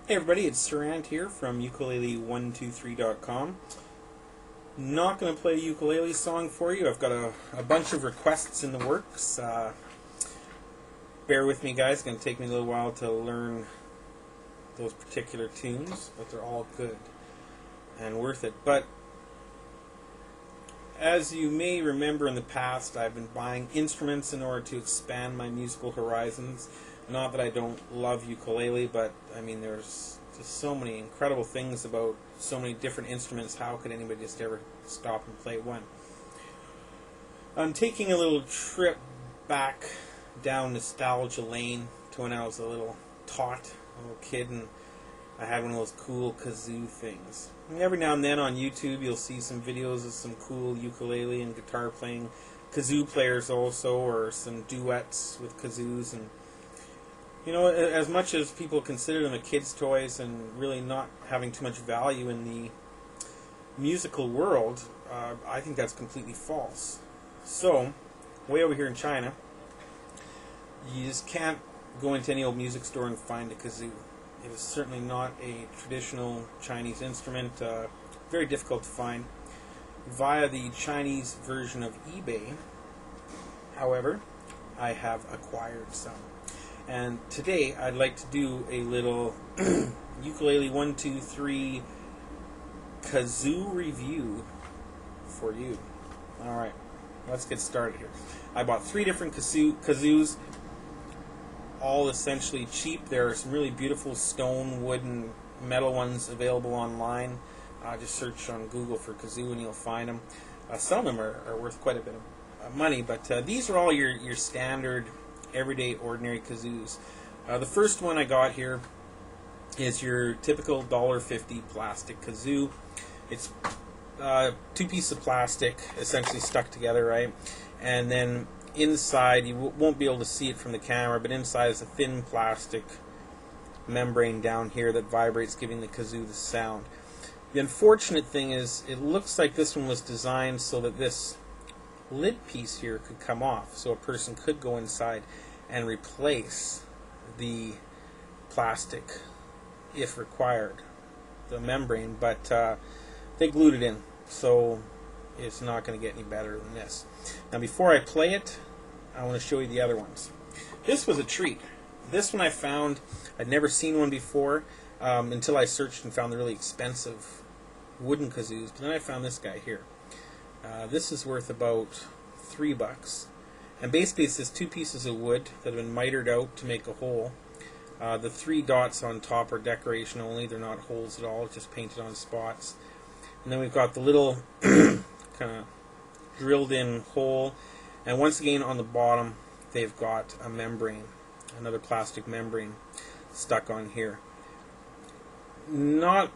Hey everybody, it's Sirant here from ukulele123.com. Not going to play a ukulele song for you. I've got a bunch of requests in the works. Bear with me guys, it's going to take me a little while to learn those particular tunes, but they're all good and worth it. But as you may remember in the past, I've been buying instruments in order to expand my musical horizons. Not that I don't love ukulele, but I mean there's just so many incredible things about so many different instruments. How could anybody just ever stop and play one? I'm taking a little trip back down nostalgia lane to when I was a little kid, and I had one of those cool kazoo things. And every now and then on YouTube you'll see some videos of some cool ukulele and guitar playing kazoo players also, or some duets with kazoos. And you know, as much as people consider them a kid's toys and really not having too much value in the musical world, I think that's completely false. So, way over here in China, you just can't go into any old music store and find a kazoo. It is certainly not a traditional Chinese instrument, very difficult to find. Via the Chinese version of eBay, however, I have acquired some. And today I'd like to do a little ukulele 1, 2, 3 kazoo review for you. Alright, let's get started here. I bought 3 different kazoos, all essentially cheap. There are some really beautiful stone, wood, and metal ones available online. Just search on Google for kazoo and you'll find them. Some of them are worth quite a bit of money, but these are all your standard everyday ordinary kazoos. The first one I got here is your typical $1.50 plastic kazoo. It's 2 pieces of plastic essentially stuck together, right? And then inside, you won't be able to see it from the camera, but inside is a thin plastic membrane down here that vibrates, giving the kazoo the sound. The unfortunate thing is it looks like this one was designed so that this lid piece here could come off, so a person could go inside and replace the plastic if required, the membrane, but they glued it in, so it's not going to get any better than this. Now before I play it, I want to show you the other ones. This was a treat. This one I found, I'd never seen one before until I searched and found the really expensive wooden kazoos, but then I found this guy here. This is worth about $3, and basically it's just 2 pieces of wood that have been mitered out to make a hole. The 3 dots on top are decoration only; they're not holes at all. It's just painted on spots. And then we've got the little kind of drilled-in hole, and once again on the bottom they've got a membrane, another plastic membrane stuck on here. Not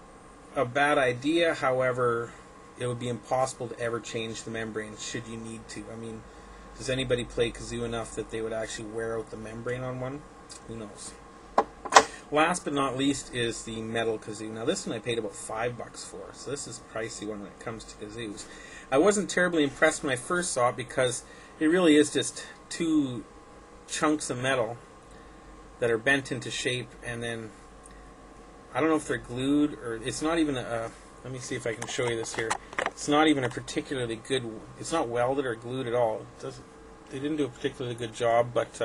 a bad idea, however. It would be impossible to ever change the membrane should you need to. I mean, does anybody play kazoo enough that they would actually wear out the membrane on one? Who knows? Last but not least is the metal kazoo. Now this one I paid about $5 for, so this is a pricey one when it comes to kazoos. I wasn't terribly impressed when I first saw it because it really is just 2 chunks of metal that are bent into shape, and then I don't know if they're glued or it's not even a... Let me see if I can show you this here. It's not even a particularly good... It's not welded or glued at all. They didn't do a particularly good job, but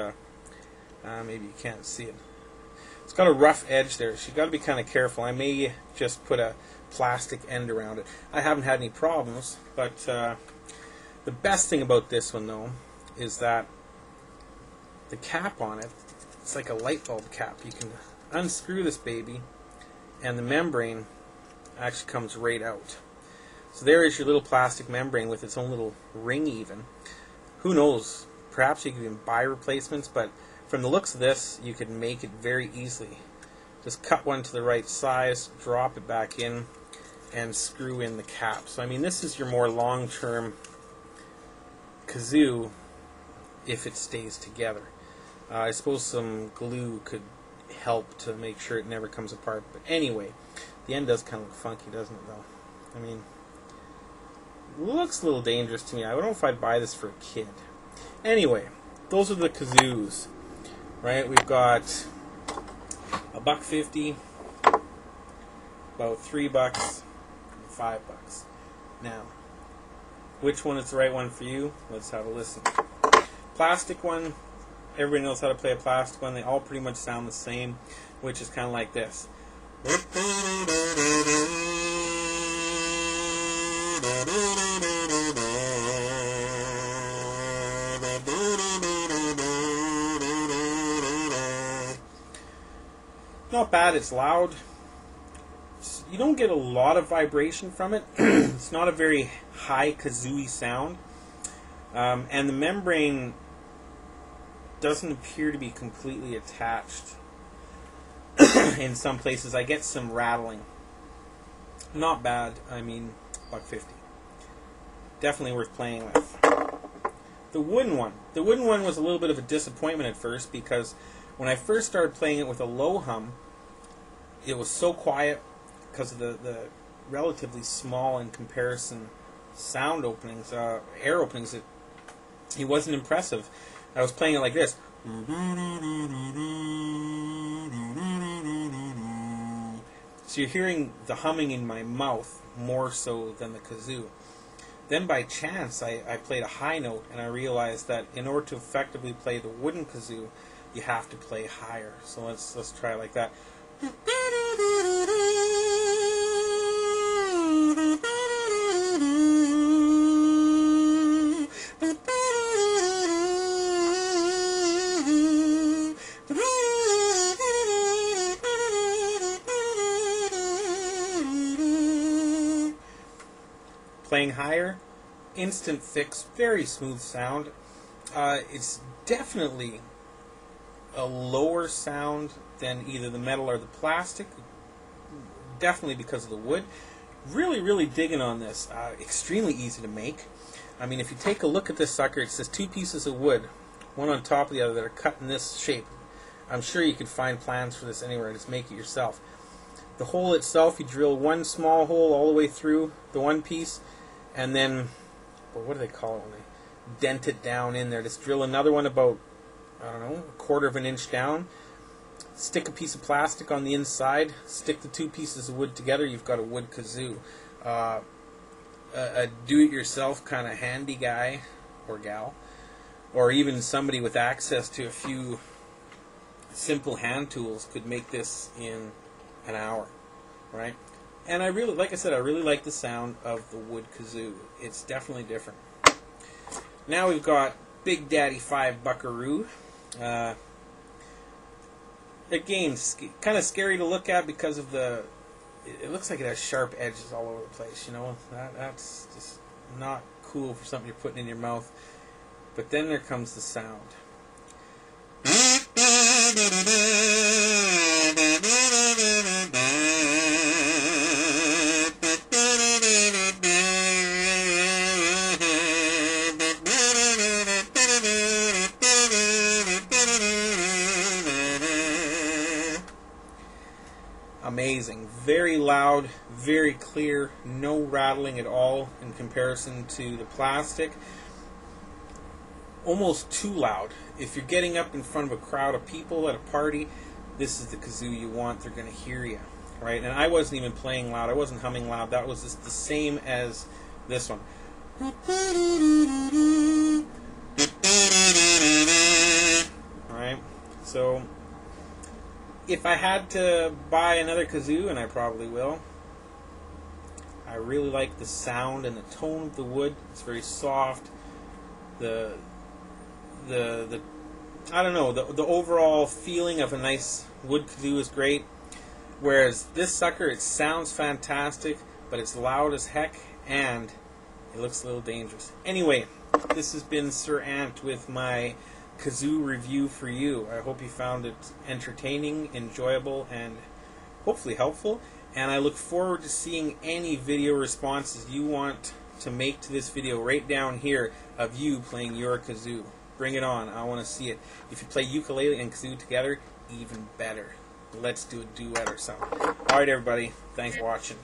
maybe you can't see it. It's got a rough edge there, so you've got to be kind of careful. I may just put a plastic end around it. I haven't had any problems, but the best thing about this one, though, is that the cap on it, it's like a light bulb cap. You can unscrew this baby, and the membrane actually comes right out. So there is your little plastic membrane with its own little ring even. Who knows, perhaps you can even buy replacements, but from the looks of this you could make it very easily. Just cut one to the right size, drop it back in, and screw in the cap. So I mean, this is your more long-term kazoo if it stays together. I suppose some glue could help to make sure it never comes apart, but anyway, the end does kind of look funky, doesn't it, though? I mean, it looks a little dangerous to me. I don't know if I'd buy this for a kid. Anyway, those are the kazoos, right? We've got $1.50, about $3, $5. Now, which one is the right one for you? Let's have a listen. Plastic one, everybody knows how to play a plastic one. They all pretty much sound the same, which is kind of like this. Not bad, it's loud. You don't get a lot of vibration from it. It's not a very high kazooey sound. And the membrane doesn't appear to be completely attached. In some places I get some rattling. Not bad. I mean, $1.50. Definitely worth playing with. The wooden one. The wooden one was a little bit of a disappointment at first, because when I first started playing it with a low hum, it was so quiet because of the relatively small in comparison sound openings, air openings. It wasn't impressive. I was playing it like this. So you're hearing the humming in my mouth more so than the kazoo. Then by chance I played a high note, and I realized that in order to effectively play the wooden kazoo, you have to play higher. So let's try it like that. Playing higher, instant fix, very smooth sound. It's definitely a lower sound than either the metal or the plastic, definitely because of the wood. Really digging on this. Extremely easy to make. I mean, if you take a look at this sucker, it says 2 pieces of wood, one on top of the other, that are cut in this shape. I'm sure you could find plans for this anywhere. Just make it yourself. The hole itself, you drill one small hole all the way through the one piece, and then, well, what do they call it when they dent it down in there? Just drill another one about, I don't know, 1/4 of an inch down. Stick a piece of plastic on the inside. Stick the 2 pieces of wood together. You've got a wood kazoo. A do-it-yourself kind of handy guy or gal, or even somebody with access to a few simple hand tools, could make this in an hour, right? And I really, like I said, I really like the sound of the wood kazoo. It's definitely different. Now we've got Big Daddy 5 Buckaroo. Again, kind of scary to look at because of the. It looks like it has sharp edges all over the place. You know, that's just not cool for something you're putting in your mouth. But then there comes the sound. Amazing. Very loud, very clear, no rattling at all in comparison to the plastic. Almost too loud. If you're getting up in front of a crowd of people at a party, this is the kazoo you want. They're going to hear you, right? And I wasn't even playing loud. I wasn't humming loud. That was just the same as this one. Right? So if I had to buy another kazoo, and I probably will, I really like the sound and the tone of the wood. It's very soft. The I don't know, the overall feeling of a nice wood kazoo is great. Whereas this sucker, it sounds fantastic, but it's loud as heck, and it looks a little dangerous. Anyway, this has been Sirant with my kazoo review for you. I hope you found it entertaining, enjoyable, and hopefully helpful. And I look forward to seeing any video responses you want to make to this video right down here of you playing your kazoo. Bring it on. I want to see it. If you play ukulele and kazoo together, even better. Let's do a duet or something. Alright, everybody. Thanks for watching.